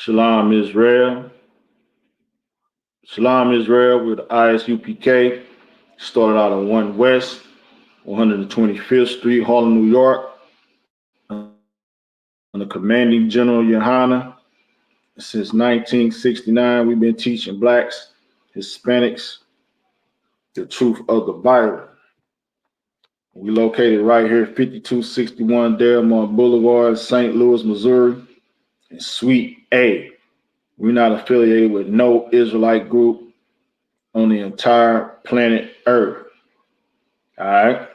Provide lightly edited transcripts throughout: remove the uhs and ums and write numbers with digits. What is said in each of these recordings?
Shalom Israel. Shalom Israel with ISUPK. Started out on 1 West, 125th Street, Harlem, New York. Under Commanding General Yohana. Since 1969, we've been teaching blacks, Hispanics, the truth of the Bible. We located right here, 5261 Delmar Boulevard, St. Louis, Missouri, in Suite A. We're not affiliated with no Israelite group on the entire planet Earth. All right.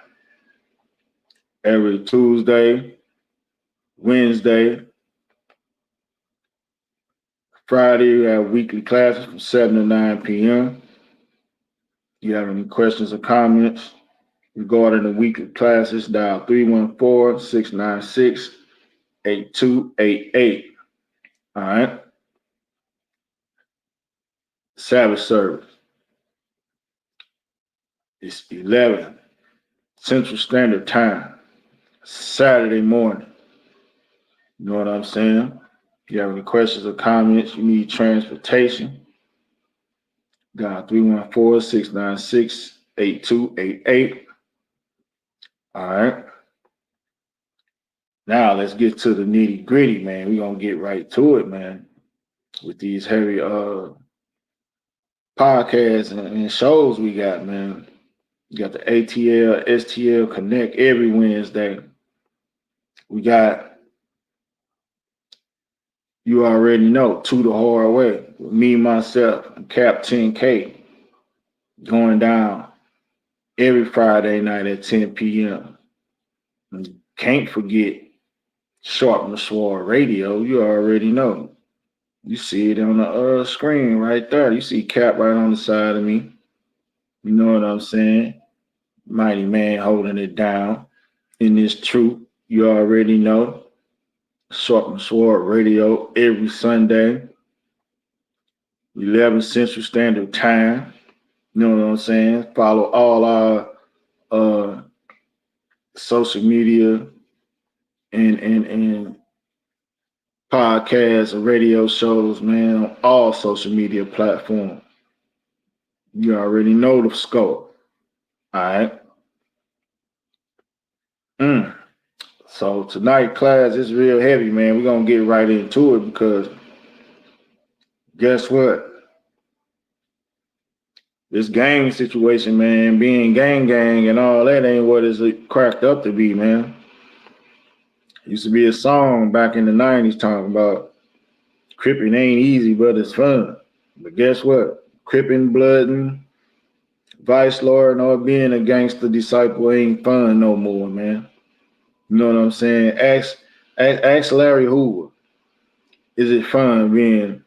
Every Tuesday, Wednesday, Friday, we have weekly classes from 7 to 9 p.m. You have any questions or comments regarding the weekly classes, dial 314-696-8288. All right. Sabbath service. It's 11 Central Standard Time, Saturday morning. You know what I'm saying? If you have any questions or comments, you need transportation, dial 314-696-8288. All right. Now let's get to the nitty gritty, man. We're going to get right to it, man, with these heavy podcasts and shows we got, man. You got the ATL, ST.LOUIS Connect every Wednesday. We got, you already know, To the Hard Way. With me, myself, and Captain K going down every Friday night at 10 p.m. And can't forget Sharp the Sword Radio. You already know. You see it on the screen right there. You see Cap right on the side of me. You know what I'm saying? Mighty man holding it down in this truth. You already know. Sharp the Sword Radio every Sunday, 11 Central Standard Time. You know what I'm saying? Follow all our social media and podcasts and radio shows, man, on all social media platforms. You already know the scope. All right. So tonight class is real heavy, man. We're gonna get right into it because guess what? This gang situation, man, being gang and all that ain't what it's cracked up to be, man. Used to be a song back in the 90s talking about cripping ain't easy, but it's fun. But guess what? Cripping, blooding, vice lord, and all being a gangster disciple ain't fun no more, man. You know what I'm saying? Ask Larry Hoover. Is it fun being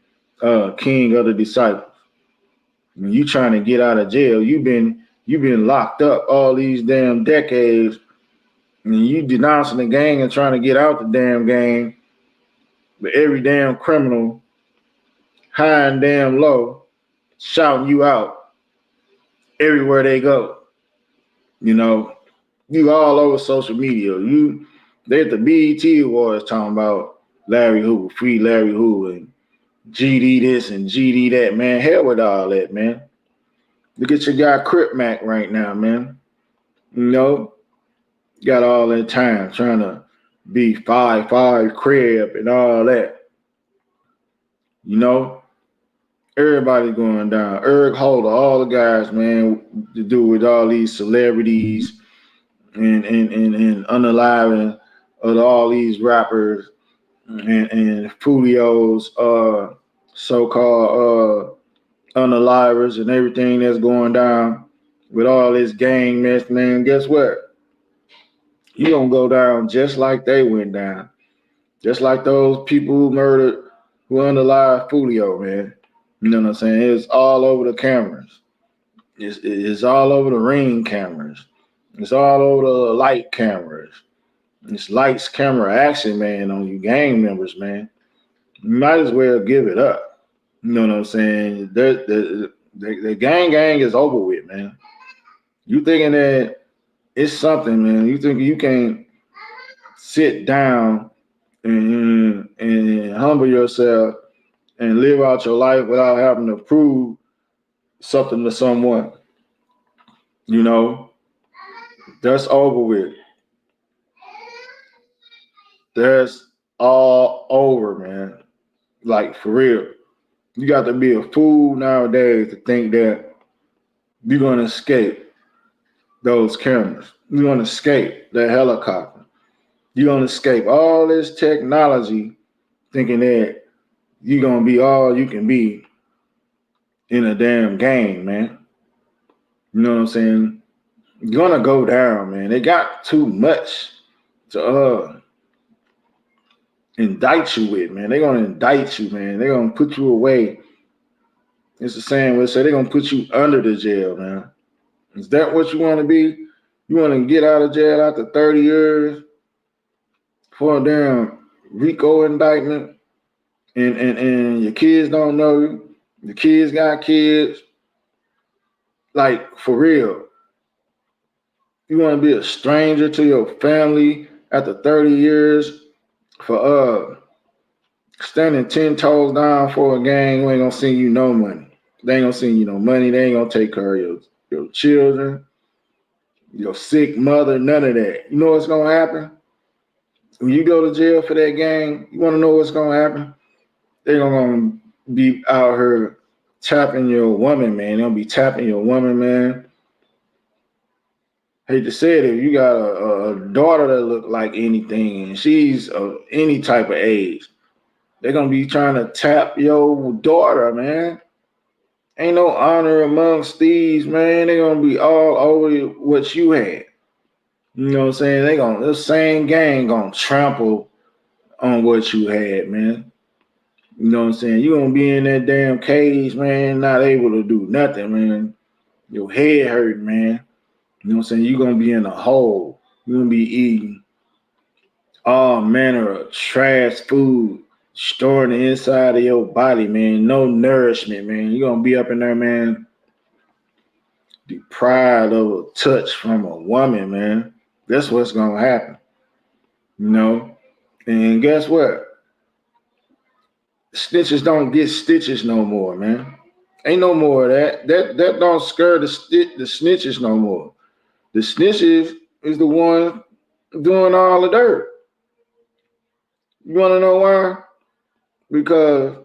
king of the disciples? When you trying to get out of jail, you've been locked up all these damn decades, and you denouncing the gang and trying to get out the damn gang, but every damn criminal high and damn low shouting you out everywhere they go. You know, you all over social media. They at the BET Awards talking about Larry Hoover, free Larry Hoover, and GD this and GD that, man. Hell with all that, man. Look at your guy Crip Mac right now, man. You know, got all that time trying to be 5'5" crib and all that. You know, everybody going down. Eric Holder, all the guys, man, to do with all these celebrities and unaliving of all these rappers and Fulio's so-called unalivers and everything that's going down with all this gang mess, man. Guess what? You gonna go down just like they went down. Just like those people who murdered, who unalive Fulio, man. You know what I'm saying? It's all over the cameras. It's all over the ring cameras. It's all over the light cameras. It's lights, camera, action, man, on you gang members, man. You might as well give it up. You know what I'm saying? The gang is over with, man. You thinking that it's something, man. You think you can sit down and humble yourself and live out your life without having to prove something to someone. You know, that's over with. That's all over, man. Like for real. You got to be a fool nowadays to think that you're gonna escape those cameras. You're gonna escape that helicopter. You're gonna escape all this technology thinking that you're gonna be all you can be in a damn game, man. You know what I'm saying? You're gonna go down, man. They got too much to indict you with, man. They're gonna indict you, man. They're gonna put you away. It's the same way say they're gonna put you under the jail, man. Is that what you want to be? You want to get out of jail after 30 years for a damn RICO indictment, and your kids don't know you. Your kids got kids. Like for real. You want to be a stranger to your family after 30 years for standing 10 toes down for a gang who ain't gonna send you no money. They ain't gonna send you no money. They ain't gonna take care of your children, your sick mother, none of that. You know what's gonna happen? When you go to jail for that gang, you wanna know what's gonna happen? They're gonna be out here tapping your woman, man. They'll be tapping your woman, man. Hate to say it, if you got a daughter that look like anything and she's any type of age, they're gonna be trying to tap your daughter, man. Ain't no honor amongst thieves, man. They're gonna be all over what you had. You know what I'm saying? The same gang gonna trample on what you had, man. You know what I'm saying? You're gonna be in that damn cage, man, not able to do nothing, man. Your head hurt, man. You know what I'm saying? You're gonna be in a hole. You're gonna be eating all manner of trash food stored in the inside of your body, man. No nourishment, man. You're gonna be up in there, man, deprived of a touch from a woman, man. That's what's gonna happen. You know? And guess what? Snitches don't get stitches no more, man. Ain't no more of that. That don't scare the snitches no more. The snitches is the one doing all the dirt. You want to know why? Because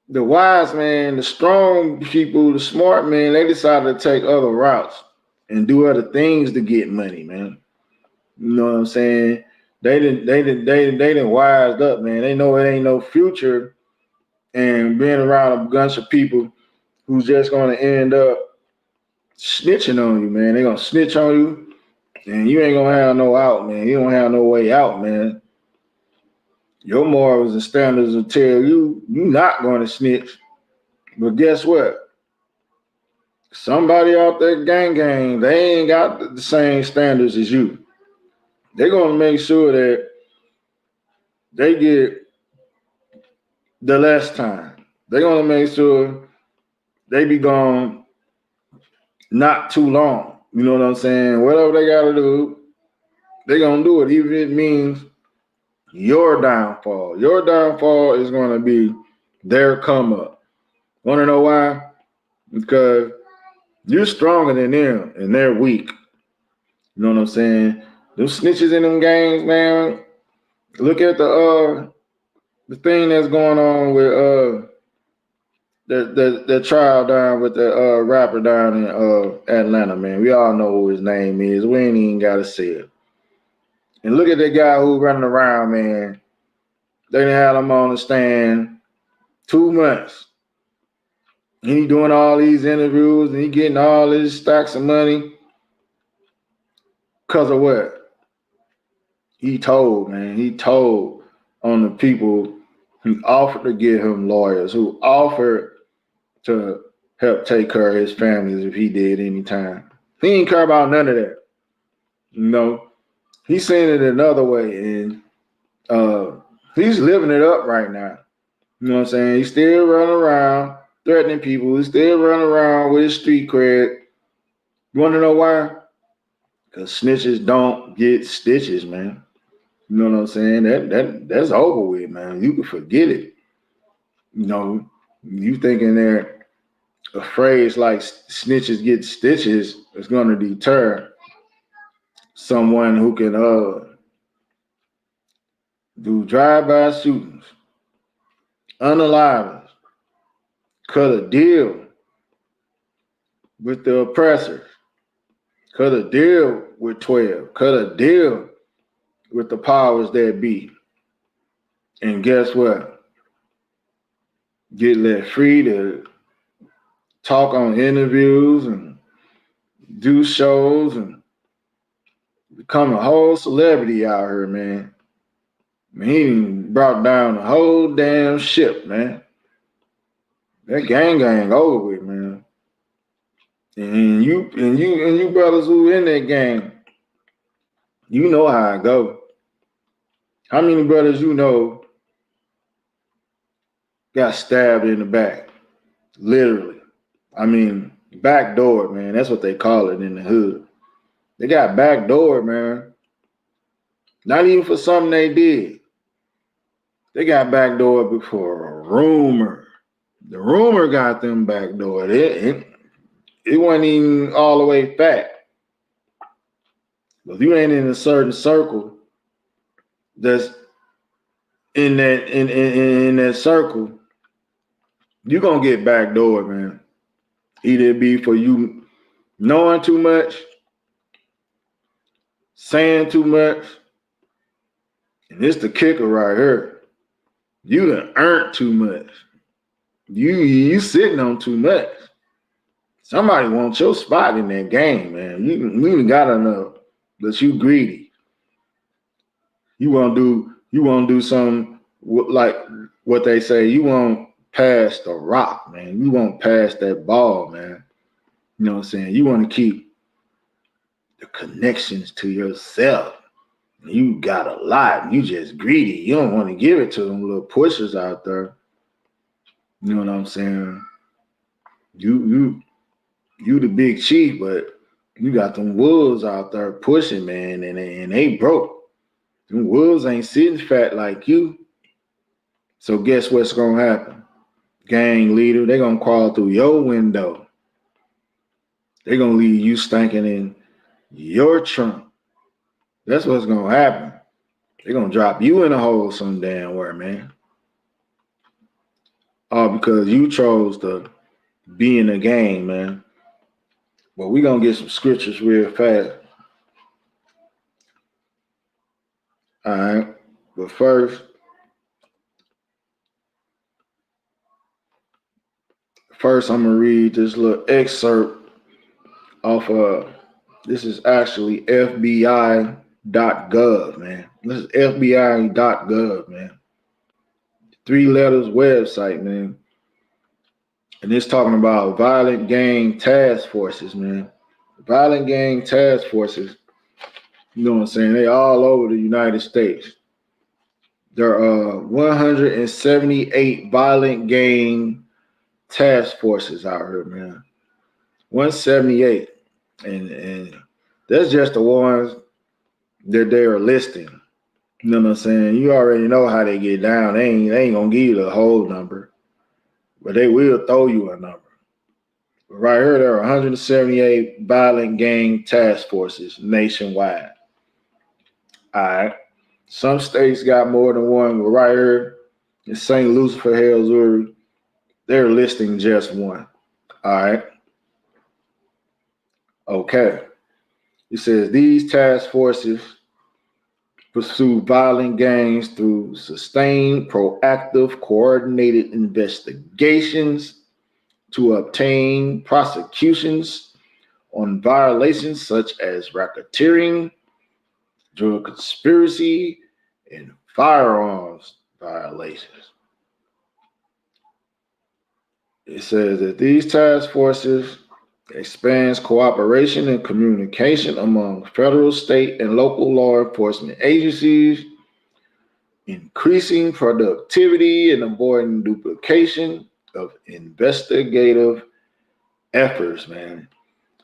the wise man, the strong people, the smart men, they decided to take other routes and do other things to get money, man. You know what I'm saying? They didn't wised up, man. They know it ain't no future and being around a bunch of people who's just gonna end up snitching on you, man. They gonna snitch on you and you ain't gonna have no out, man. You don't have no way out, man. Your morals and standards will tell you you're not going to snitch. But guess what? Somebody out there gang, they ain't got the same standards as you. They're going to make sure that they get the less time. They're going to make sure they be gone not too long. You know what I'm saying? Whatever they got to do, they're going to do it, even if it means your downfall. Your downfall is going to be their come up. Want to know why? Because you're stronger than them and they're weak. You know what I'm saying? Those snitches in them gangs, man. Look at the thing that's going on with the trial down with the rapper down in Atlanta, man. We all know who his name is. We ain't even gotta say it. And look at that guy who running around, man. They didn't have him on the stand 2 months. And he doing all these interviews and he getting all these stacks of money. Because of what? He told, man. He told on the people who offered to give him lawyers, who offered to help take care of his families if he did any time. He ain't care about none of that. You know, he's seeing it another way, and he's living it up right now. You know what I'm saying? He's still running around threatening people. He's still running around with his street cred. You want to know why? Because snitches don't get stitches, man. You know what I'm saying? That's over with, man. You can forget it. You thinking that a phrase like snitches get stitches is going to deter someone who can do drive-by shootings, unalivings, cut a deal with the oppressors, cut a deal with 12, cut a deal with the powers that be. And guess what? Get let free to talk on interviews and do shows and become a whole celebrity out here, man. He brought down the whole damn ship, man. That gang over with, man. And you brothers who in that gang, you know how it go. How many brothers you know got stabbed in the back? Literally. I mean, back door, man. That's what they call it in the hood. They got back door, man. Not even for something they did. They got back door before a rumor. The rumor got them back door. It wasn't even all the way fact. But if you ain't in a certain circle that's in that circle, you're gonna get backdoored, man. Either it be for you knowing too much, saying too much, and it's the kicker right here. You done earned too much. You sitting on too much. Somebody wants your spot in that game, man. You ain't got enough, but you greedy. You want to do something like what they say. You want pass the rock, man. You want pass that ball, man. You know what I'm saying? You want to keep the connections to yourself. You got a lot. You just greedy. You don't want to give it to them little pushers out there. You know what I'm saying? You the big chief, but you got them wolves out there pushing, man, and they broke. Them wolves ain't sitting fat like you. So guess what's gonna happen? Gang leader, they gonna crawl through your window. They gonna leave you stinking in your trunk. That's what's gonna happen. They gonna drop you in a hole some damn where, man. All because you chose to be in the game, man. But we gonna get some scriptures real fast. All right. But first I'm gonna read this little excerpt off this is actually FBI.gov, man. This is FBI.gov, man. 3 letters website, man. And it's talking about violent gang task forces, man. Violent gang task forces, you know what I'm saying? They all over the United States. There are 178 violent gang task forces out here, man. 178. And that's just the ones that they are listing. You know what I'm saying? You already know how they get down. They ain't gonna give you the whole number, but they will throw you a number. But right here, there are 178 violent gang task forces nationwide. All right. Some states got more than one, but right here in St. Louis, Missouri, they're listing just one. All right. Okay. It says these task forces pursue violent gangs through sustained, proactive, coordinated investigations to obtain prosecutions on violations such as racketeering, drug conspiracy, and firearms violations. It says that these task forces expands cooperation and communication among federal, state, and local law enforcement agencies, increasing productivity and avoiding duplication of investigative efforts, man.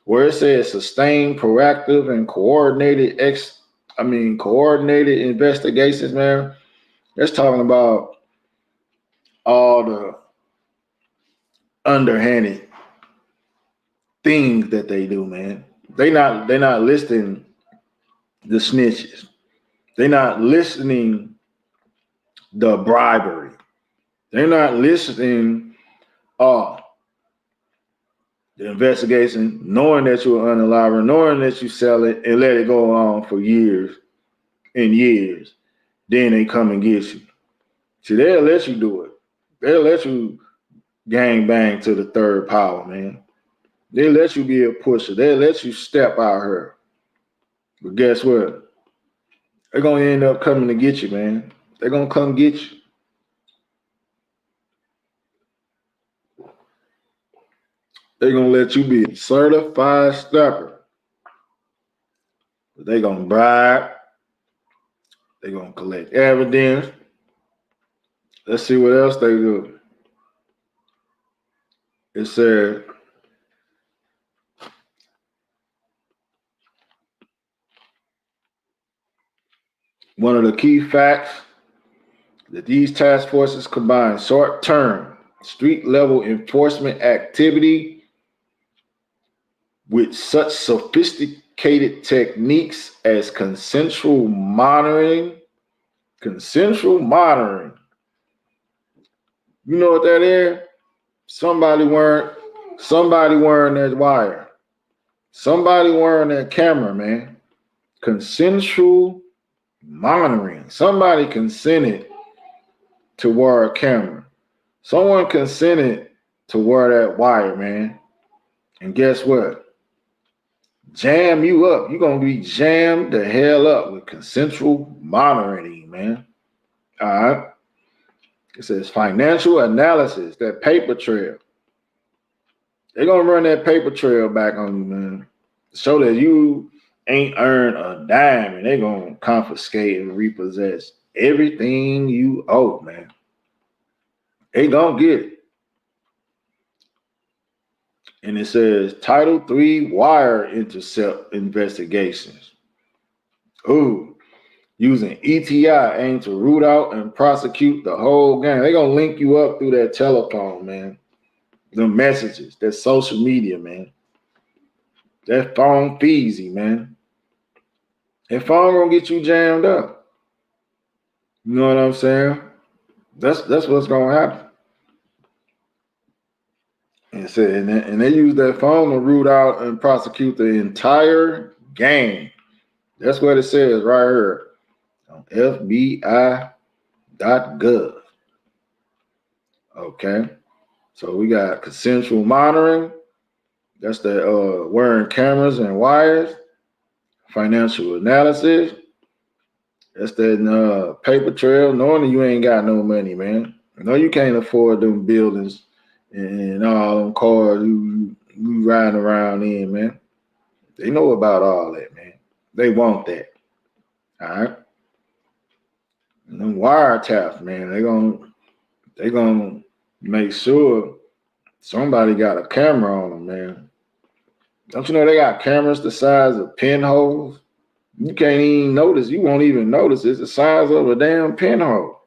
Where it says sustained, proactive, and coordinated investigations, man. That's talking about all the underhanded things that they do, man. They're not listing the snitches. They're not listening the bribery. They're not listening the investigation, knowing that you're an unaliver, knowing that you sell it and let it go on for years and years. Then they come and get you. See, they'll let you do it. They'll let you gang bang to the third power, man. They'll let you be a pusher. They'll let you step out here. But guess what? They're going to end up coming to get you, man. They're going to come get you. They're going to let you be a certified stepper. They're going to bribe. They're going to collect evidence. Let's see what else they do. It said, one of the key facts that these task forces combine short-term, street-level enforcement activity with such sophisticated techniques as consensual monitoring. Consensual monitoring. You know what that is? Somebody wearing that wire. Somebody wearing that camera, man. Consensual monitoring. Somebody consented to wear a camera. Someone consented to wear that wire, man. And guess what? Jam you up. You're going to be jammed the hell up with consensual monitoring, man. All right. It says financial analysis, that paper trail. They're going to run that paper trail back on you, man. Show that you ain't earned a dime, and they're going to confiscate and repossess everything you owe, man. They going to get it. And it says Title III wire intercept investigations. Ooh, using ETI aimed to root out and prosecute the whole gang. They're going to link you up through that telephone, man. The messages, that social media, man. That phone feezy, man. That phone gonna get you jammed up. You know what I'm saying? That's what's gonna happen. And they use that phone to root out and prosecute the entire gang. That's what it says right here on FBI.gov. Okay. So we got consensual monitoring. That's the wearing cameras and wires. Financial analysis. That's that paper trail, knowing that you ain't got no money, man. No, you can't afford them buildings and all them cars you riding around in, man. They know about all that, man. They want that. All right. And them wiretaps, man, they gonna make sure somebody got a camera on them, man. Don't you know they got cameras the size of pinholes? You can't even notice. You won't even notice. It's the size of a damn pinhole.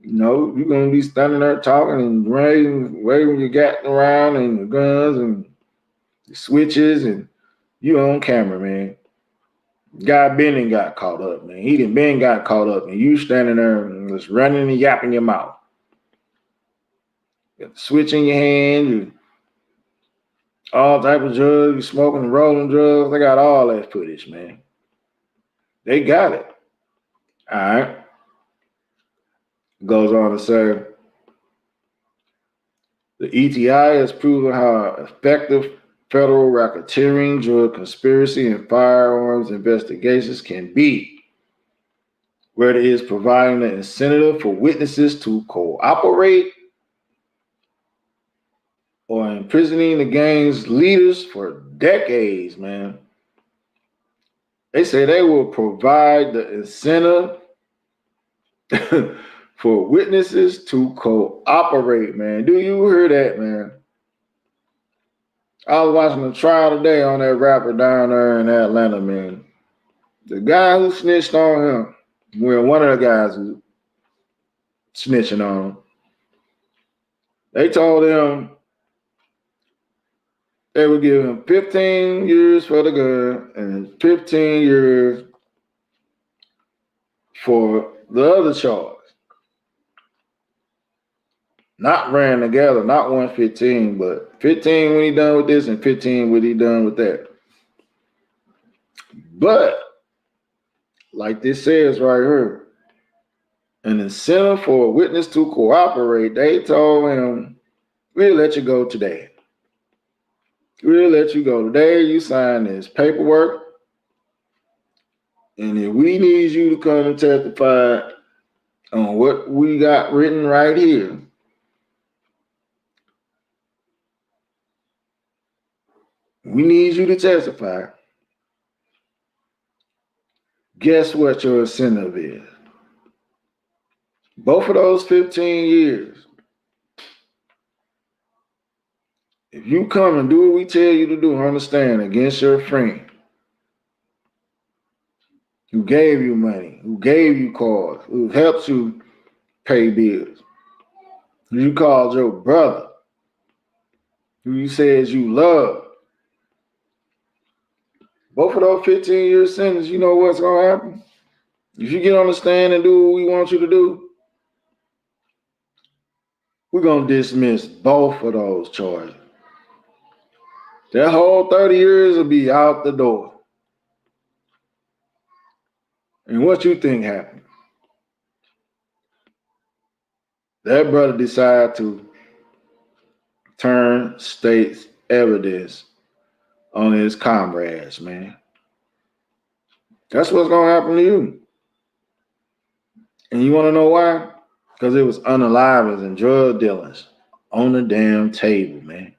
You know, you're going to be standing there talking and waving your gat around and your guns and the switches, and you on camera, man. Guy Ben got caught up, man. He done been got caught up, and you standing there and just running and yapping your mouth. You got the switch in your hand, you all type of drugs, you smoking and rolling drugs. They got all that footage, man. They got it. All right. Goes on to say, the ETI has proven how effective federal racketeering, drug conspiracy, and firearms investigations can be, where it is providing an incentive for witnesses to cooperate or imprisoning the gang's leaders for decades, man. They say they will provide the incentive for witnesses to cooperate, man. Do you hear that, man? I was watching a trial today on that rapper down there in Atlanta, man. The guy who snitched on him, well, one of the guys who snitching on him, They told him they would give him 15 years for the gun and 15 years for the other charge. Not ran together, not 115, but 15 when he done with this and 15 when he done with that. But like this says right here, an incentive for a witness to cooperate, they told him, we'll let you go today. We'll let you go today. You sign this paperwork. And if we need you to come and testify on what we got written right here, we need you to testify. Guess what your incentive is? Both of those 15 years. If you come and do what we tell you to do, understand, against your friend who gave you money, who gave you cars, who helped you pay bills, who you called your brother, who you says you love, both of those 15-year sentences, you know what's going to happen? If you get on the stand and do what we want you to do, we're going to dismiss both of those charges. That whole 30 years will be out the door. And what you think happened? That brother decided to turn state's evidence on his comrades, man. That's what's going to happen to you. And you want to know why? Because it was unalivings and drug dealings on the damn table, man.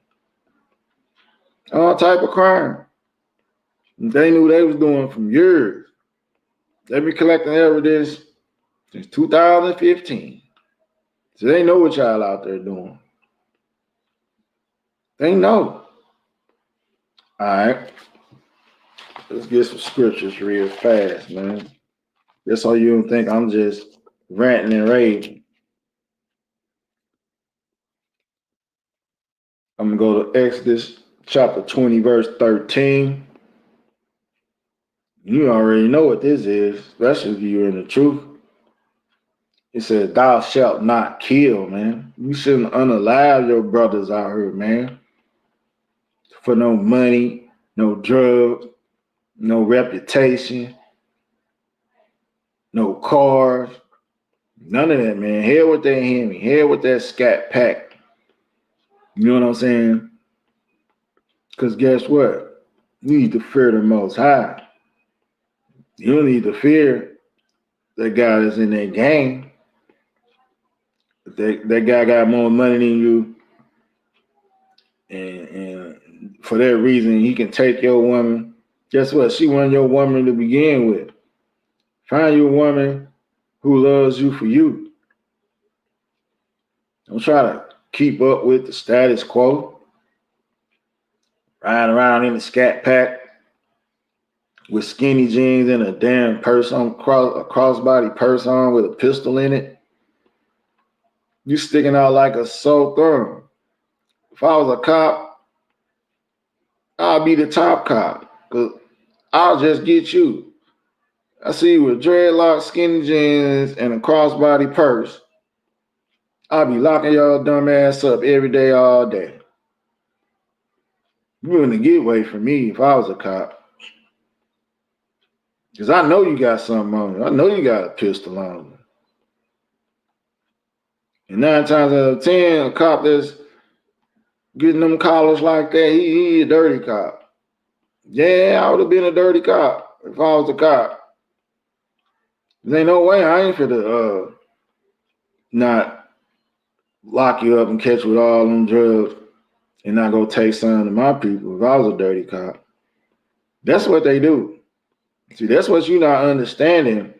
All type of crime. They knew they was doing from years. They been collecting evidence since 2015. So they know what y'all out there doing. They know. All right. Let's get some scriptures real fast, man. Just so you don't think I'm just ranting and raving. I'm going to go to Exodus chapter 20, verse 13. You already know what this is, especially if you're in the truth. It says, thou shalt not kill, man. You shouldn't unalive your brothers out here, man. For no money, no drugs, no reputation, no cars, none of that, man. Hell with that Hemi, hell with that scat pack. You know what I'm saying? Because guess what? You need to fear the Most High. You don't need to fear that guy that's in that gang. That guy got more money than you, and for that reason, he can take your woman. Guess what? She wasn't your woman to begin with. Find you a woman who loves you for you. Don't try to keep up with the status quo. Riding around in the scat pack with skinny jeans and a damn purse on, a crossbody purse on with a pistol in it. You sticking out like a sore thumb. If I was a cop, I'll be the top cop, because I'll just get you. I see you with dreadlocks, skinny jeans, and a crossbody purse. I'll be locking y'all dumb ass up every day, all day. You wouldn't get away from me if I was a cop. Because I know you got something on you. I know you got a pistol on you. And 9 times out of 10, a cop that's getting them collars like that, he a dirty cop. Yeah, I would have been a dirty cop if I was a cop. There ain't no way I ain't finna not lock you up and catch you with all them drugs and not go take some of my people if I was a dirty cop. That's what they do. See, that's what you're not understanding,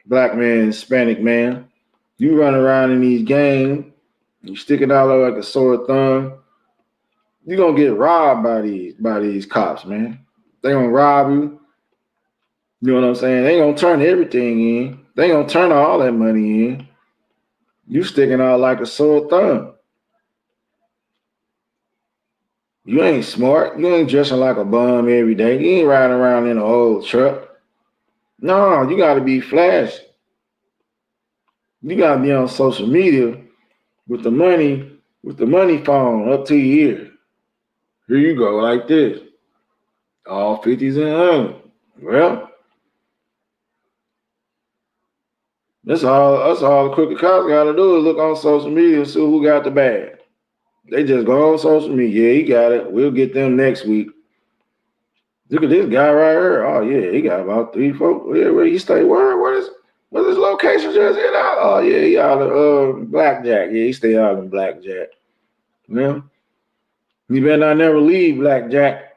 black man, Hispanic man. You run around in these gangs, you stick it out like a sore thumb, you're gonna get robbed by these cops, man. They gonna rob you. You know what I'm saying? They gonna turn everything in. They gonna turn all that money in. You sticking out like a sore thumb. You ain't smart. You ain't dressing like a bum every day. You ain't riding around in an old truck. No, you gotta be flashy. You gotta be on social media with the money phone up to your ear. Here you go, like this. All 50s and 100. Well, that's all the crooked cops gotta do is look on social media and see who got the bag. They just go on social media. Yeah, he got it. We'll get them next week. Look at this guy right here. Oh yeah, he got about 3, 4. Yeah, where he stay? What's his location just hit out? Oh yeah, he out of Blackjack. Yeah, he stay out in Blackjack. Yeah. He better not never leave Blackjack.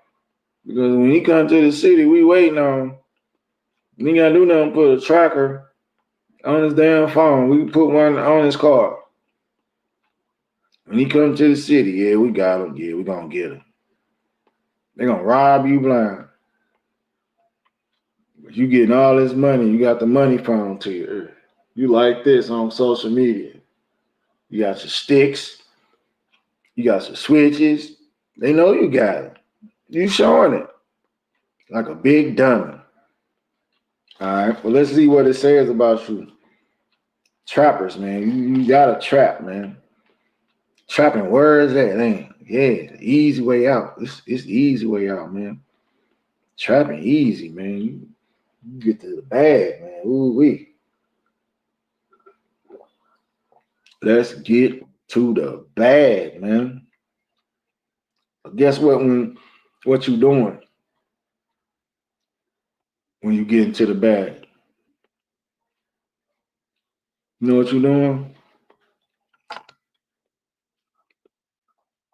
Because when he come to the city, we waiting on him. We ain't gotta do nothing, put a tracker on his damn phone. We can put one on his car. When he come to the city, yeah, we got him. Yeah, we gonna get him. They gonna rob you blind. But you getting all this money, you got the money phone to you. You like this on social media. You got your sticks, you got your switches. They know you got it. You showing it like a big dummy. All right, well, let's see what it says about you. Trappers, man. You got to trap, man. Trapping, where is that? Ain't yeah, the easy way out. It's the easy way out, man. Trapping easy, man. You get to the bag, man. Ooh wee. Let's get to the bag, man. But guess what? What you doing when you get into the bag? You know what you doing?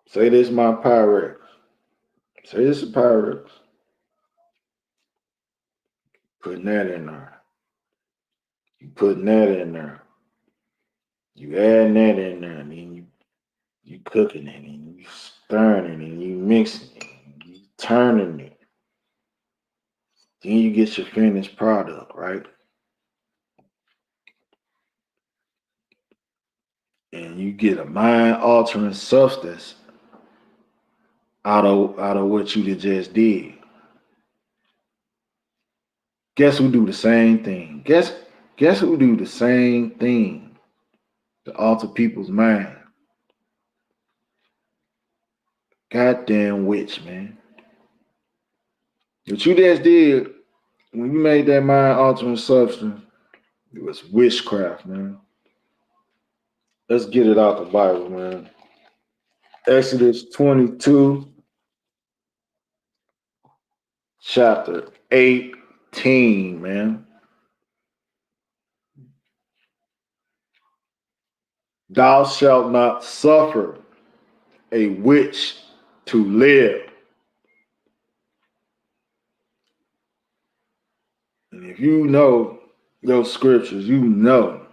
Say this my Pyrex. Say this is Pyrex. Putting that in there. You putting that in there. You adding that in there, and then you cooking it, and you stirring it, and you mixing it, and you turning it. Then you get your finished product, right? And you get a mind altering substance out of what you just did. Guess who do the same thing? Guess who do the same thing to alter people's mind? Goddamn witch, man. What you just did when you made that mind altering substance, it was witchcraft, man. Let's get it out the Bible, man. Exodus 22, chapter 18, man. Thou shalt not suffer a witch to live. And if you know those scriptures, you know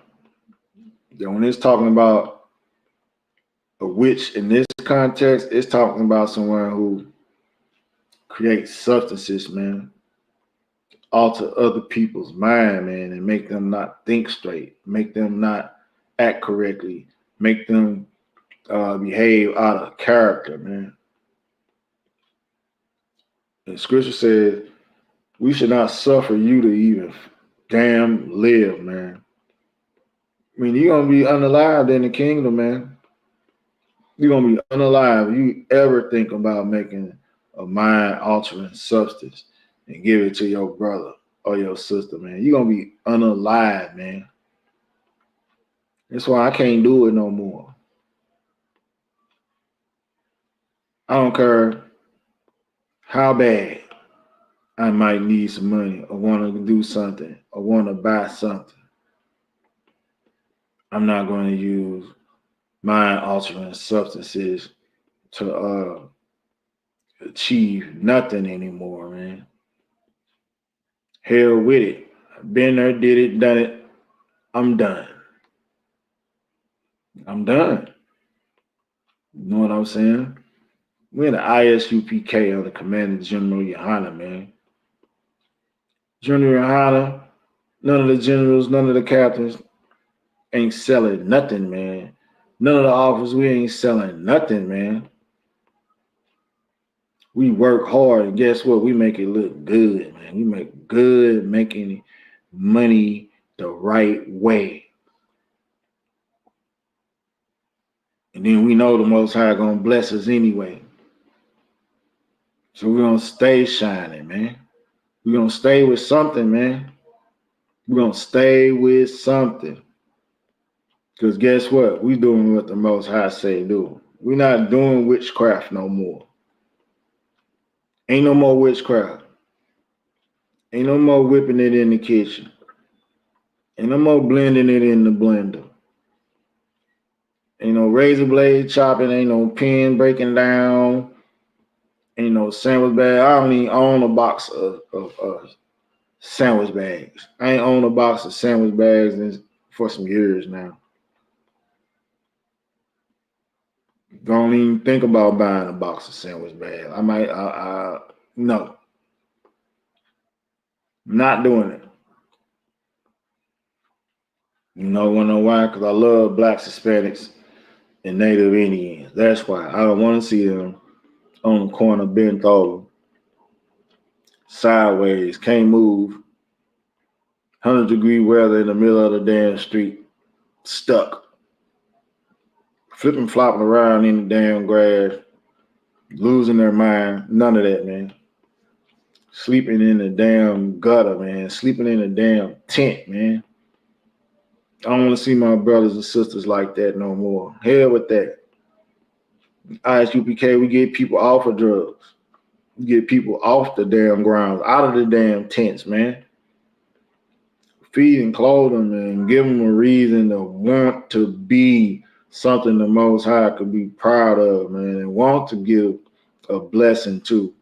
that when it's talking about a witch in this context, it's talking about someone who creates substances, man, alter other people's mind, man, and make them not think straight, make them not act correctly, make them behave out of character, man. And scripture says we should not suffer you to even damn live, man. I mean, you're gonna be unalived in the kingdom, man. You're gonna be unalive if you ever think about making a mind altering substance and give it to your brother or your sister, man. You're gonna be unalive, man. That's why I can't do it no more. I don't care how bad I might need some money or want to do something or want to buy something. I'm not going to use mind altering substances to achieve nothing anymore, man. Hell with it. Been there, did it, done it. I'm done. I'm done. You know what I'm saying? We're in the ISUPK under Commander General Yohana, man. General Yohana, none of the generals, none of the captains ain't selling nothing, man. None of the officers, we ain't selling nothing, man. We work hard, and guess what? We make it look good, man. We make good making money the right way. And then we know the Most High gonna bless us anyway. So we're gonna stay shining, man. We're gonna stay with something, man. We're gonna stay with something. Because guess what? We doing what the Most High say do. We're not doing witchcraft no more. Ain't no more witchcraft. Ain't no more whipping it in the kitchen. Ain't no more blending it in the blender. Ain't no razor blade chopping. Ain't no pen breaking down. Ain't no sandwich bag. I don't even own a box of sandwich bags. I ain't owned a box of sandwich bags for some years now. Don't even think about buying a box of sandwich bags. No, not doing it. You know why? Because I love Blacks, Hispanics, and Native Indians. That's why. I don't want to see them on the corner bent over, sideways, can't move, 100-degree weather in the middle of the damn street, stuck, flipping, flopping around in the damn grass, losing their mind. None of that, man. Sleeping in the damn gutter, man. Sleeping in a damn tent, man. I don't want to see my brothers and sisters like that no more. Hell with that. ISUPK, we get people off of drugs. We get people off the damn grounds, out of the damn tents, man. Feed and clothe them and give them a reason to want to be something the Most High could be proud of, man, and want to give a blessing to.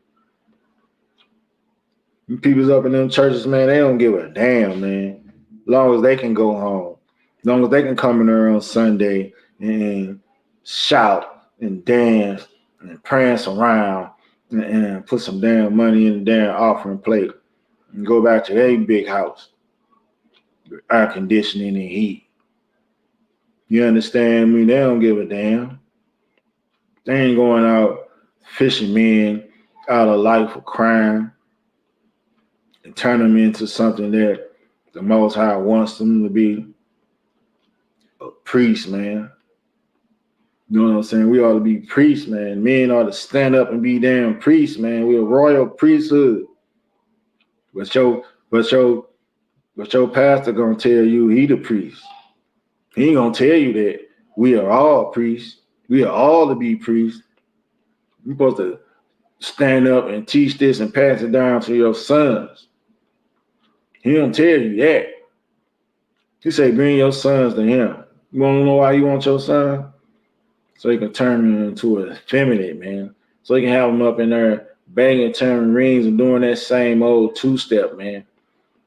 People's up in them churches, man, they don't give a damn, man. As long as they can go home. As long as they can come in there on Sunday and shout and dance and prance around and put some damn money in the damn offering plate and go back to their big house, air conditioning and heat. You understand me? They don't give a damn. They ain't going out fishing men out of life of crime and turn them into something that the Most High wants them to be. A priest, man. You know what I'm saying? We ought to be priests, man. Men ought to stand up and be damn priests, man. We're a royal priesthood. But your pastor gonna tell you he the priest. He ain't gonna tell you that we are all priests. We are all to be priests. You're supposed to stand up and teach this and pass it down to your sons. He don't tell you that. He say, bring your sons to him. You want to know why you want your son? So he can turn them into a effeminate, man. So he can have them up in there banging, turning rings and doing that same old two-step, man.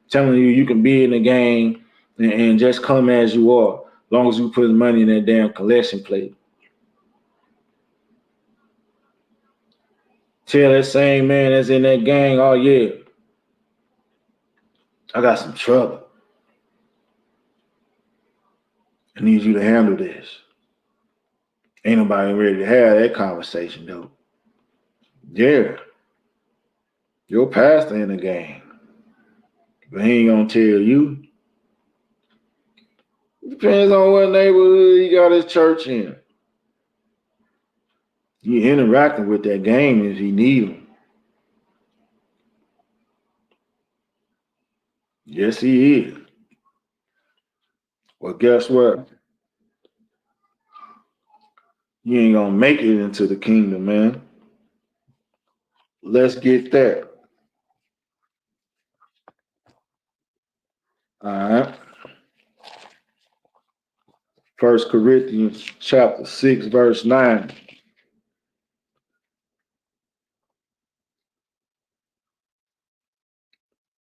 Telling you can be in the game and just come as you are, as long as you put money in that damn collection plate. Tell that same man that's in that gang, oh yeah, I got some trouble. I need you to handle this. Ain't nobody ready to have that conversation, though. Yeah, your pastor in the gang, but he ain't gonna tell you. Depends on what neighborhood he got his church in. He interacting with that gang if he need him. Yes, he is. Well, guess what? You ain't gonna make it into the kingdom, man. Let's get that. All right. 1 Corinthians chapter 6, verse 9.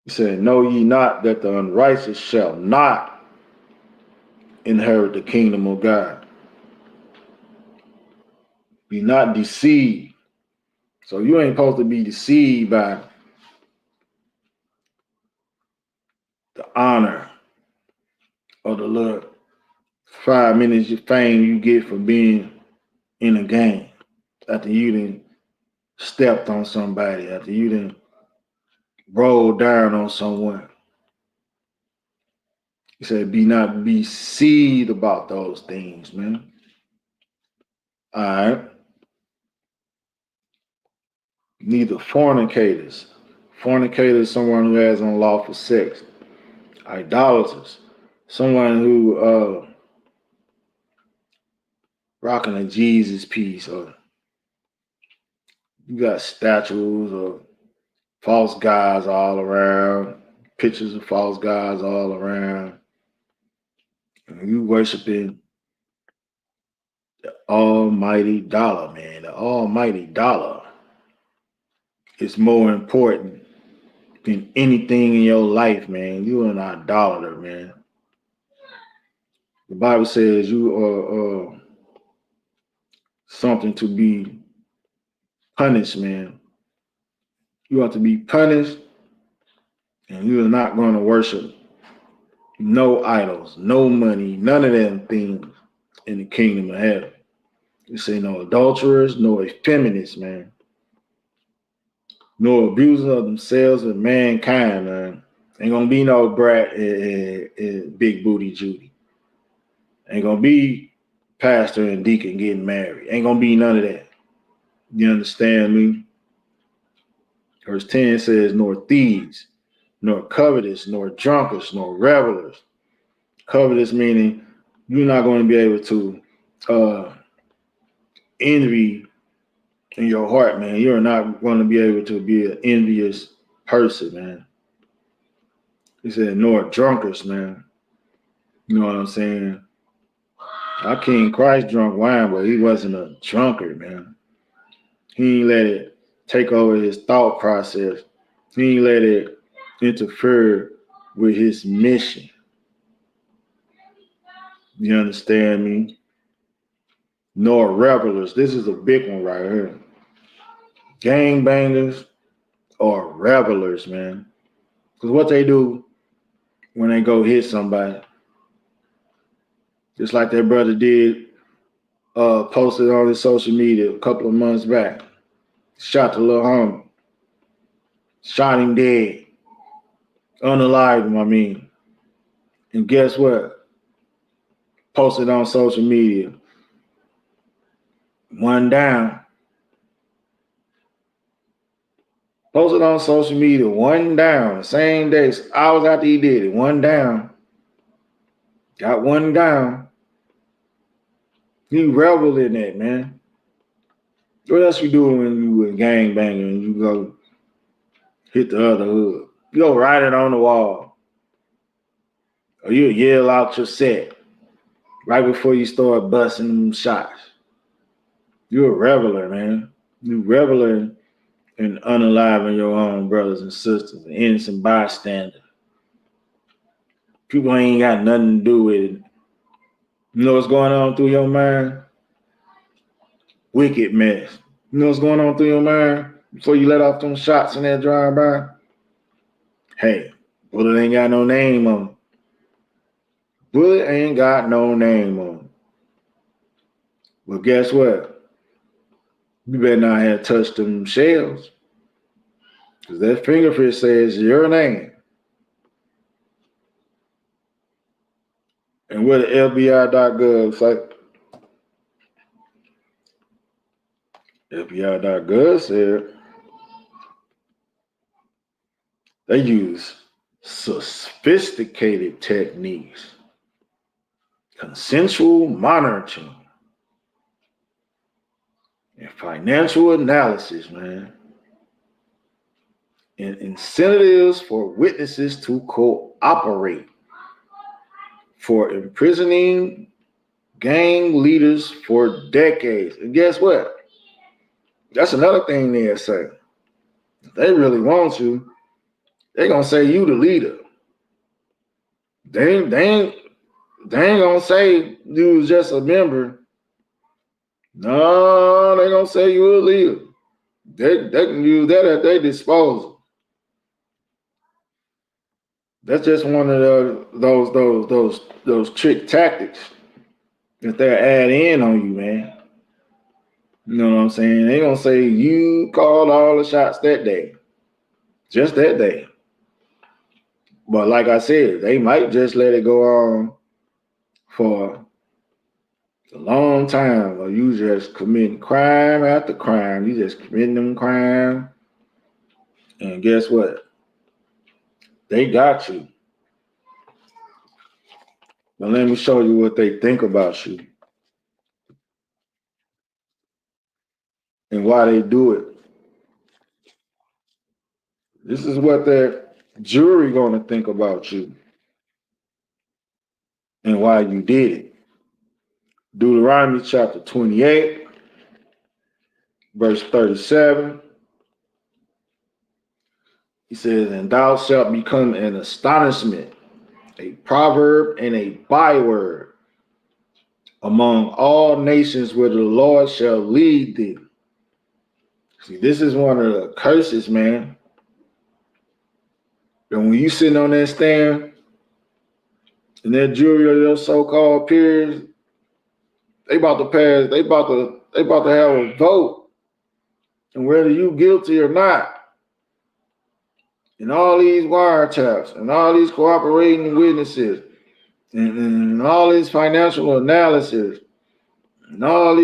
He said, know ye not that the unrighteous shall not inherit the kingdom of God. Be not deceived. So you ain't supposed to be deceived by the honor or the little 5 minutes of fame you get for being in a game after you done stepped on somebody, after you done rolled down on someone. He said, be not be deceived about those things, man. All right. Neither fornicators. Fornicator is someone who has unlawful sex. Idolaters, someone who rocking a Jesus piece, or you got statues or false gods all around, pictures of false gods all around, and you worshiping the almighty dollar, man. The almighty dollar is more important than anything in your life, man. You're an idolater, man. The Bible says you are something to be punished, man. You have to be punished, and you are not going to worship no idols, no money, none of them things in the kingdom of heaven. You say no adulterers, no effeminates, man. No abusers of themselves and mankind, man. Ain't gonna be no brat and big booty Judy. Ain't gonna be pastor and deacon getting married. Ain't gonna be none of that. You understand me? Verse 10 says, nor thieves, nor covetous, nor drunkards, nor revelers. Covetous meaning you're not going to be able to envy in your heart, man. You're not going to be able to be an envious person, man. He said, nor drunkards, man. You know what I'm saying? Our King Christ drunk wine, but he wasn't a drunkard, man. He ain't let it take over his thought process. He ain't let it interfere with his mission. You understand me? Nor revelers. This is a big one right here. Gangbangers or revelers, man. Because what they do when they go hit somebody, just like their brother did, posted on his social media a couple of months back. Shot the little homie. Shot him dead. Unalived him, I mean. And guess what? Posted on social media. One down. Posted on social media. One down. The same day. Hours after he did it. One down. Got one down. You revel in that, man. What else you do when you a gangbanger and you go hit the other hood? You go write it on the wall. Or you yell out your set right before you start busting them shots. You're a reveler, man. You reveling in unaliving your own brothers and sisters, an innocent bystander. People ain't got nothing to do with it. You know what's going on through your mind? Wicked mess. You know what's going on through your mind before you let off them shots in that drive-by? Hey, bullet ain't got no name on it. Bullet ain't got no name on it. Well, guess what? You better not have touched them shells. Because that fingerprint says your name. And what the FBI.gov say? FBI.gov said they use sophisticated techniques, consensual monitoring, and financial analysis, man, and incentives for witnesses to cooperate, for imprisoning gang leaders for decades. And guess what? That's another thing they'll say. If they really want you, they're going to say you the leader. They ain't going to say you was just a member. No, they're going to say you're a leader. They can use that at their disposal. That's just one of those trick tactics that they'll add in on you, man. You know what I'm saying? They gonna say you called all the shots that day, just that day. But like I said, they might just let it go on for a long time, or you just committing crime after crime. You just committing them crime, and guess what? They got you. But let me show you what they think about you and why they do it. This is what their jury gonna think about you and why you did it. Deuteronomy chapter 28, verse 37. He says, and thou shalt become an astonishment, a proverb, and a byword among all nations where the Lord shall lead thee. See, this is one of the curses, man. And when you sitting on that stand and that jury of your so-called peers, they about to pass, they about to have a vote, and whether you guilty or not, and all these wiretaps and all these cooperating witnesses and all this financial analysis and all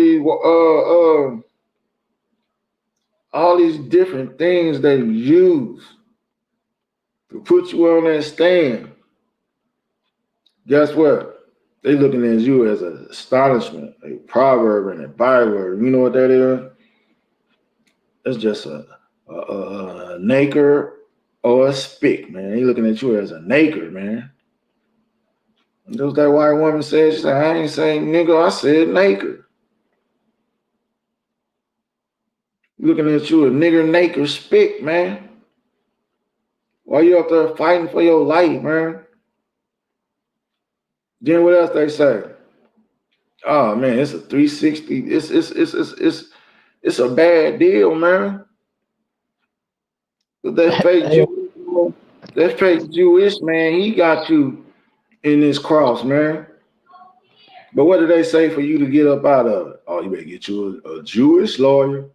these different things they use to put you on that stand. Guess what? They looking at you as an astonishment, a proverb, and a byword. You know what that is? It's just a naker or a spick, man. They looking at you as a naker, man. Just that white woman said, she said, I ain't saying nigga, I said naker. Looking at you a nigger, naker, spick, man. Why you up there fighting for your life, man? Then what else they say? Oh man, it's a 360. It's a bad deal, man. But that fake Jewish man, he got you in this cross, man. But what did they say for you to get up out of it? Oh, you better get you a Jewish lawyer.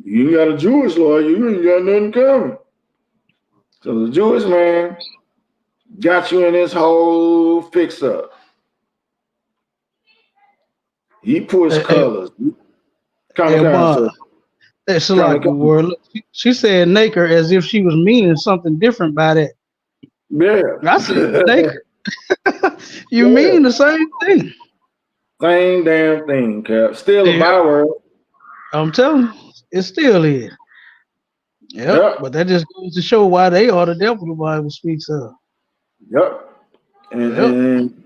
You ain't got a Jewish lawyer, you ain't got nothing coming. So the Jewish man got you in this whole fix up. He pushed colors. It's like a word. She said "naker" as if she was meaning something different by that. Yeah. I said "naker." You Yeah. mean the same thing. Same damn thing, Cap. Still a byword. I'm telling you, it still is. Yep. But that just goes to show why they are the devil the Bible speaks of. Yep. And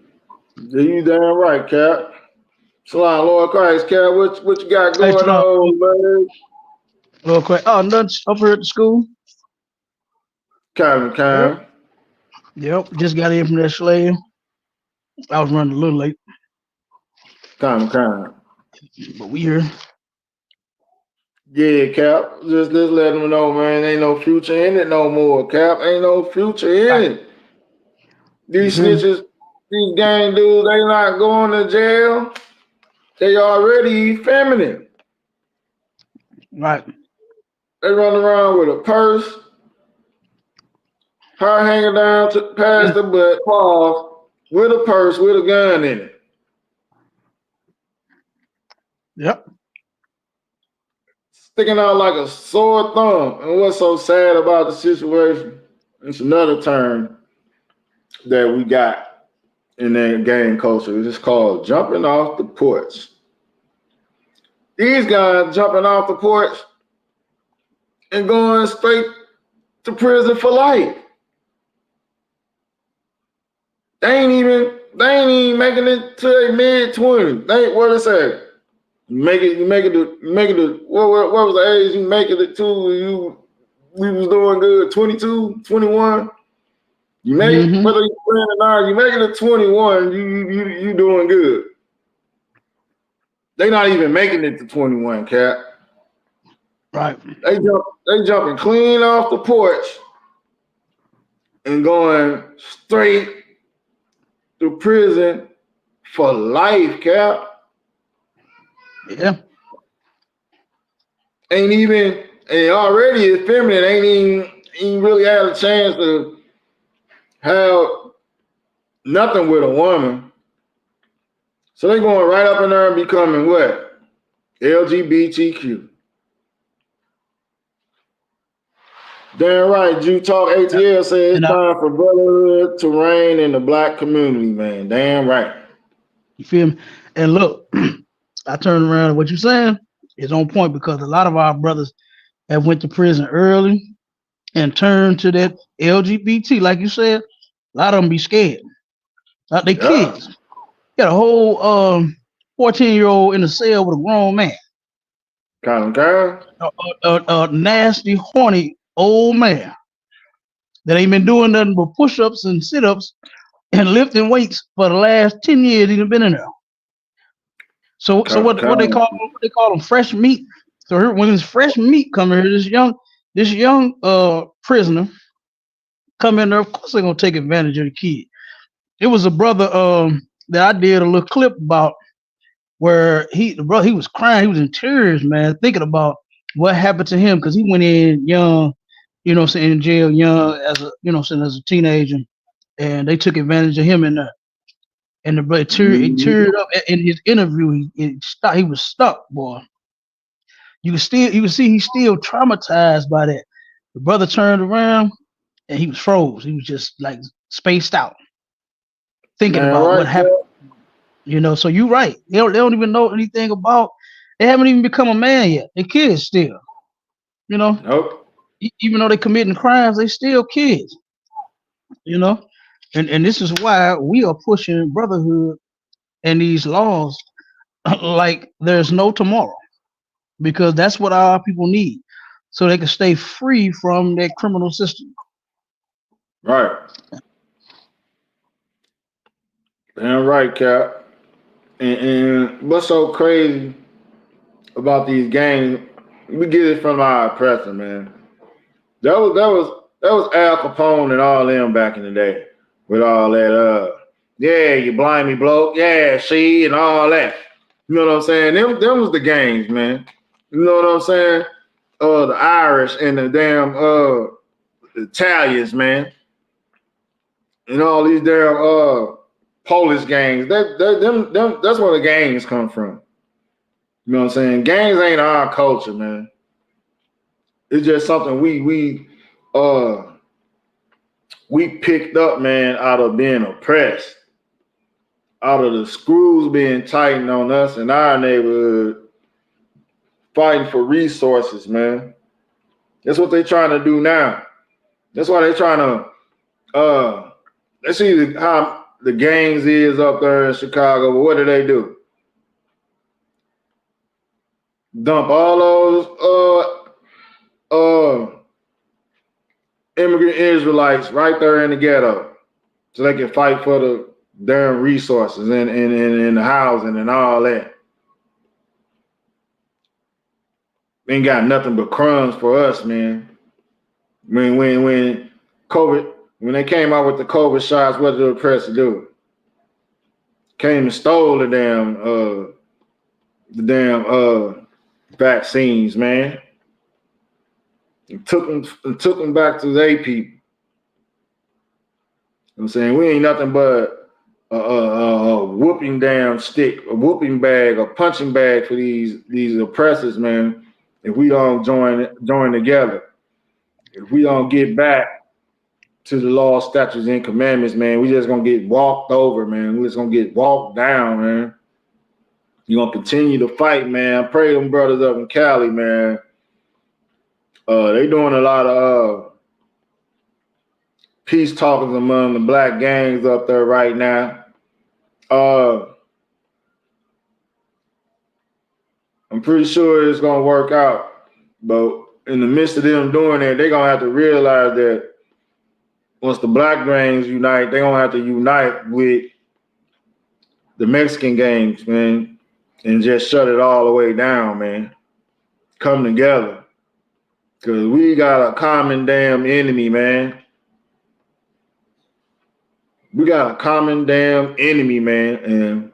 you damn right, Cap. Salam, Lord Christ, Cap. What you got going on, man? Real quick. Oh, nothing up here at the school. Kind. Yep. Just got in from that slave. I was running a little late. Kind. But we here. Yeah, Cap. Just let them know, man. Ain't no future in it no more, Cap. Ain't no future in it. These snitches, these gang dudes, they not going to jail. They already feminine. Right. They run around with a purse, her hanging down past the butt, paws, with a purse, with a gun in it. Yep. Sticking out like a sore thumb. And what's so sad about the situation, it's another term that we got in that gang culture. It's called jumping off the porch. These guys jumping off the porch and going straight to prison for life. They ain't even making it to their mid-20s. They ain't what it say. You make it to what was the age you make it to? We was doing good, 22, 21. You make it, whether you're playing or not, you make it to 21, you doing good. They not even making it to 21, Cap. Right. They jumping clean off the porch and going straight to prison for life, Cap. Yeah. ain't even, and already is feminine, ain't really had a chance to have nothing with a woman. So they going right up in there and becoming what? LGBTQ. Damn right, Jew Talk ATL says it's time for brotherhood to reign in the black community, man. Damn right. You feel me? And look, I turn around and what you're saying is on point because a lot of our brothers have went to prison early and turned to that LGBT, like you said. A lot of them be scared. They kids. Got a whole 14-year-old in a cell with a grown man. A nasty, horny old man that ain't been doing nothing but push-ups and sit-ups and lifting weights for the last 10 years. He's been in there. So what they call them fresh meat. So here, when this fresh meat come here, this young prisoner come in there. Of course they're gonna take advantage of the kid. It was a brother that I did a little clip about where he was crying, he was in tears, man, thinking about what happened to him because he went in young, you know, saying in jail young as a as a teenager, and they took advantage of him in there. And the brother teared up in his interview. He was stuck, boy. You can see he's still traumatized by that. The brother turned around and he was froze. He was just like spaced out, thinking about what happened. You know, so you're right. They don't even know anything about. They haven't even become a man yet. They're kids still. You know. Nope. Even though they're committing crimes, they still kids. You know, and this is why we are pushing brotherhood and these laws like there's no tomorrow, because that's what our people need, so they can stay free from that criminal system. Right. Damn right, Cap. And what's so crazy about these gangs? We get it from our oppressor, man. That was Al Capone and all them back in the day with all that. Yeah, you blimey bloke. Yeah, see, and all that. You know what I'm saying? Them was the gangs, man. You know what I'm saying? The Irish and the damn Italians, man, and all these damn Polish gangs. That's where the gangs come from. You know what I'm saying? Gangs ain't our culture, man. It's just something we picked up, man, out of being oppressed, out of the screws being tightened on us in our neighborhood, fighting for resources, man. That's what they're trying to do now. That's why they're trying to let's see how the gangs is up there in Chicago, but what do? Dump all those immigrant Israelites right there in the ghetto so they can fight for the damn resources and the housing and all that. They ain't got nothing but crumbs for us, man. I mean, when COVID, when they came out with the COVID shots, what did the press do? Came and stole the damn vaccines, man. And took them back to their people. I'm saying we ain't nothing but a whooping damn stick, a whooping bag, a punching bag for these oppressors, man. If we don't join together, if we don't get back to the law, statutes, and commandments, man, we just gonna get walked over, man. We just gonna get walked down, man. You're gonna continue to fight, man. Pray them brothers up in Cali, man. They doing a lot of peace talkers among the black gangs up there right now. I'm pretty sure it's gonna work out, but in the midst of them doing it, they're gonna have to realize that once the black gangs unite, they're gonna have to unite with the Mexican gangs, man, and just shut it all the way down, man. Come together, cause we got a common damn enemy, man. We got a common damn enemy, man, and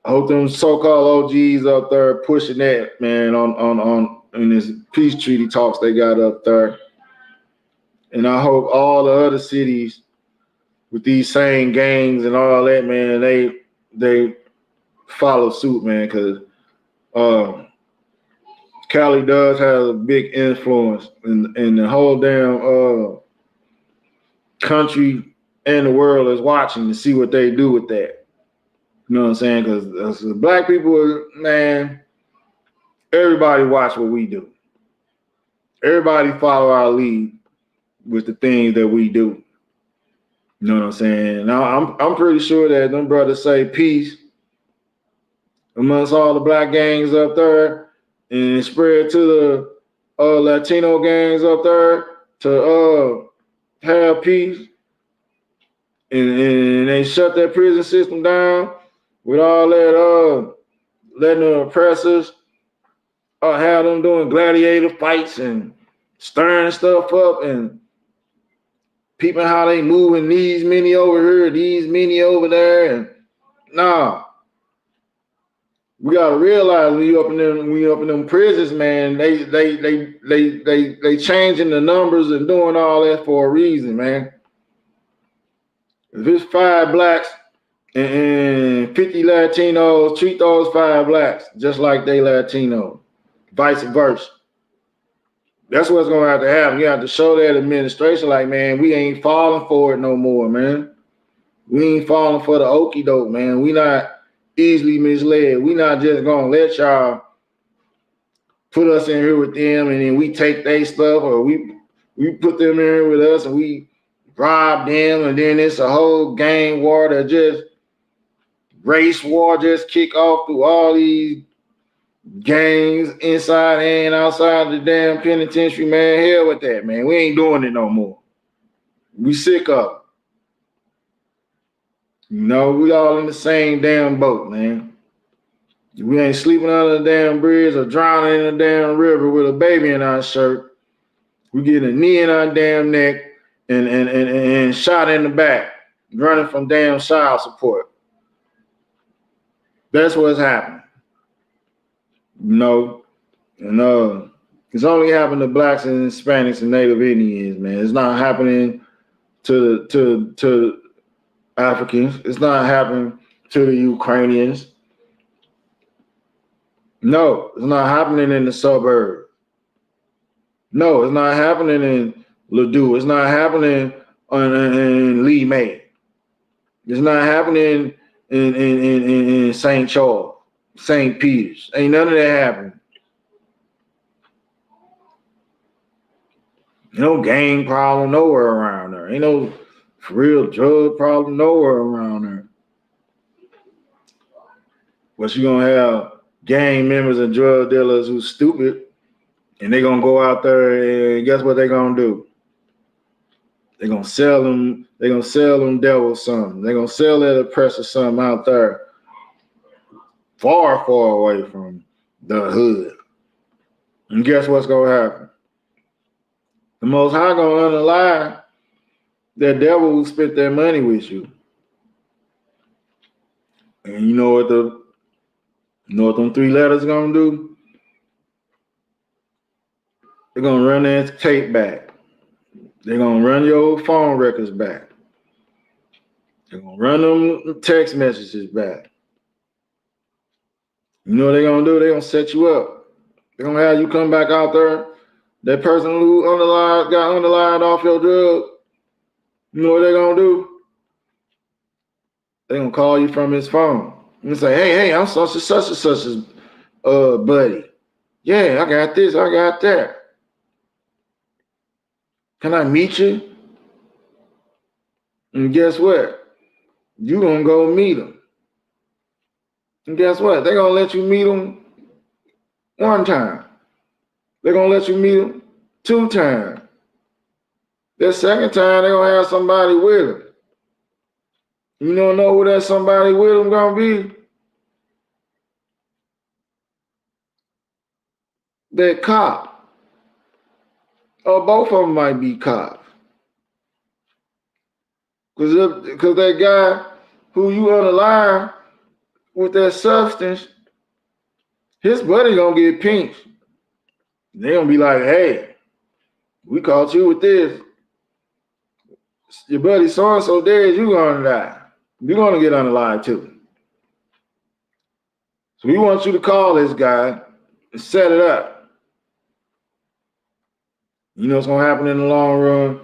I hope them so-called OGs up there pushing that, man, on in this peace treaty talks they got up there. And I hope all the other cities with these same gangs and all that, man, they follow suit, man, because Cali does have a big influence in the whole damn country and the world is watching to see what they do with that. You know what I'm saying? Because black people, man, everybody watch what we do. Everybody follow our lead with the things that we do. You know what I'm saying? Now I'm pretty sure that them brothers say peace amongst all the black gangs up there and spread to the Latino gangs up there to have peace and they shut that prison system down with all that letting the oppressors have them doing gladiator fights and stirring stuff up and peeping how they moving these many over here, these many over there, and nah. We gotta realize when you up in them prisons, man, they changing the numbers and doing all that for a reason, man. If it's 5 blacks and 50 Latinos, treat those 5 blacks just like they Latino, vice versa. That's what's gonna have to happen. You have to show that administration, like, man, we ain't falling for it no more, man. We ain't falling for the okie doke, man. We not easily misled. We not just gonna let y'all put us in here with them and then we take their stuff, or we put them in here with us and we rob them, and then it's a whole gang war that just race war just kick off through all these gangs inside and outside the damn penitentiary, man. Hell with that, man. We ain't doing it no more. We sick of it. You know, we all in the same damn boat, man. We ain't sleeping under the damn bridge or drowning in the damn river with a baby in our shirt. We get a knee in our damn neck and shot in the back, running from damn child support. That's what's happening. You know, and it's only happening to blacks and Hispanics and Native Indians, man. It's not happening to Africans. It's not happening to the Ukrainians. No, it's not happening in the suburbs. No, it's not happening in Ladue. It's not happening in Lee May. It's not happening in St. Charles, St. Peter's. Ain't none of that happening. Ain't no gang problem nowhere around there. Ain't no for real drug problem nowhere around there. But you're gonna have gang members and drug dealers who's stupid, and they're gonna go out there and guess what they're gonna do? They're gonna sell them devils something. They're gonna sell that oppressor something out there far, far away from the hood. And guess what's gonna happen? The Most High gonna unalive that devil who spent their money with you. And you know what them 3 letters gonna do? They're gonna run that tape back. They're gonna run your phone records back. They're gonna run them text messages back. You know what they're gonna do? They're gonna set you up. They're gonna have you come back out there. That person who got underlined off your drug, you know what they're gonna do? They're gonna call you from his phone and say, hey, I'm such and such buddy. Yeah, I got this, I got that. Can I meet you? And guess what? You gonna go meet them. And guess what? They're gonna let you meet them 1 time. They're gonna let you meet them 2 times. That 2nd time, they're gonna have somebody with them. You don't know who that somebody with them gonna be? That cop. Or both of them might be cops. Because that guy who you unalive, with that substance, his buddy gonna get pinched. They gonna be like, hey, we caught you with this. Your buddy so and so dead, you gonna die. You're gonna get unalive too. So we want you to call this guy and set it up. You know what's gonna happen in the long run?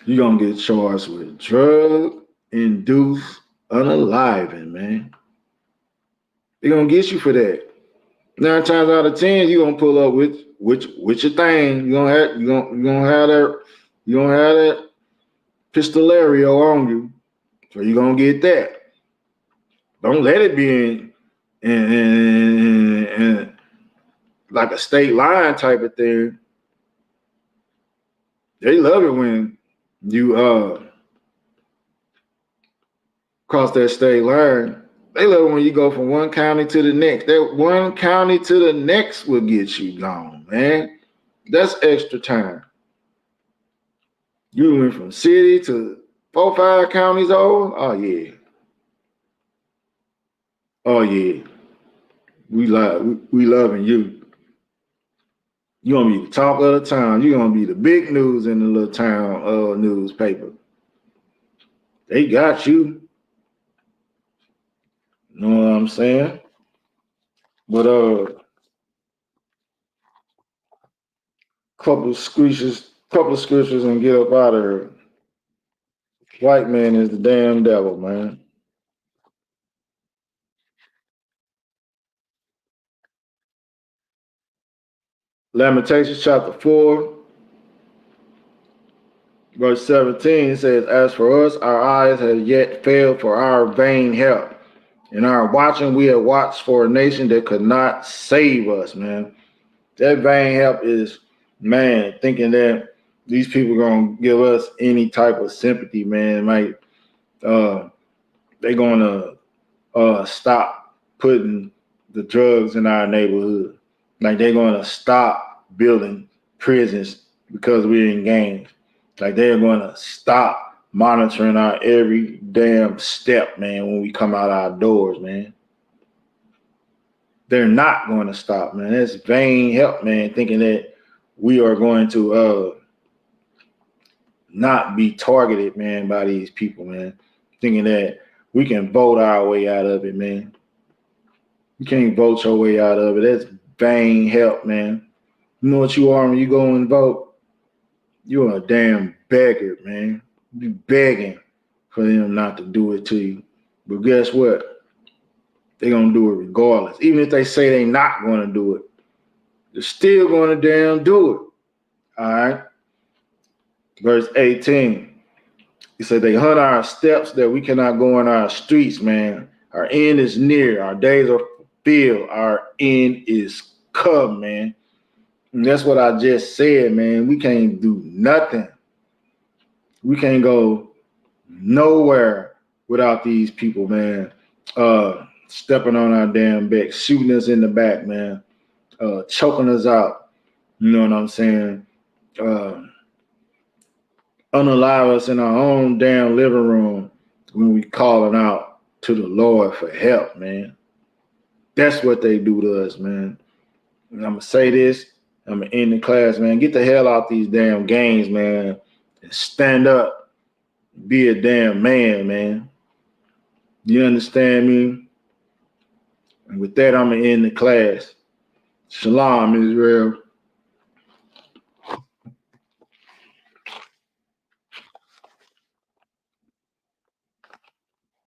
You're gonna get charged with drug-induced unaliving, man. They're gonna get you for that. 9 times out of 10, you're gonna pull up with your thing. You're gonna have that pistolerio on you. So you're gonna get that. Don't let it be in like a state line type of thing. They love it when you cross that state line. They love it when you go from one county to the next. That one county to the next will get you gone, man. That's extra time. You went from city to 4, 5 counties over. Oh yeah. Oh yeah. We loving you. You're gonna be the talk of the town. You're gonna be the big news in the little town newspaper. They got you. You know what I'm saying? But couple of scriptures and get up out of here. White man is the damn devil, man. Lamentations chapter 4, verse 17 says, as for us, our eyes have yet failed for our vain help. In our watching, we have watched for a nation that could not save us, man. That vain help is, man, thinking that these people are going to give us any type of sympathy, man. Like, they're going to stop putting the drugs in our neighborhood. Like, they're going to stop building prisons because we're in gangs. Like, they're going to stop monitoring our every damn step, man, when we come out our doors, man. They're not going to stop, man. That's vain help, man, thinking that we are going to not be targeted, man, by these people, man. Thinking that we can vote our way out of it, man. You can't vote your way out of it. That's vain help, man. You know what you are when you go and vote? You're a damn beggar, man. You begging for them not to do it to you. But guess what? They're going to do it regardless. Even if they say they're not going to do it, they're still going to damn do it. All right? Verse 18. He said, they hunt our steps that we cannot go in our streets, man. Our end is near. Our days are fulfilled. Our end is come, man. And that's what I just said, man. We can't do nothing. We can't go nowhere without these people, man. Stepping on our damn back, shooting us in the back, man. Choking us out. You know what I'm saying? Unalive us in our own damn living room when we calling out to the Lord for help, man. That's what they do to us, man. And I'm going to say this. I'm going to end the class, man. Get the hell out these damn games, man. And stand up. Be a damn man, man. You understand me? And with that, I'm going to end the class. Shalom, Israel.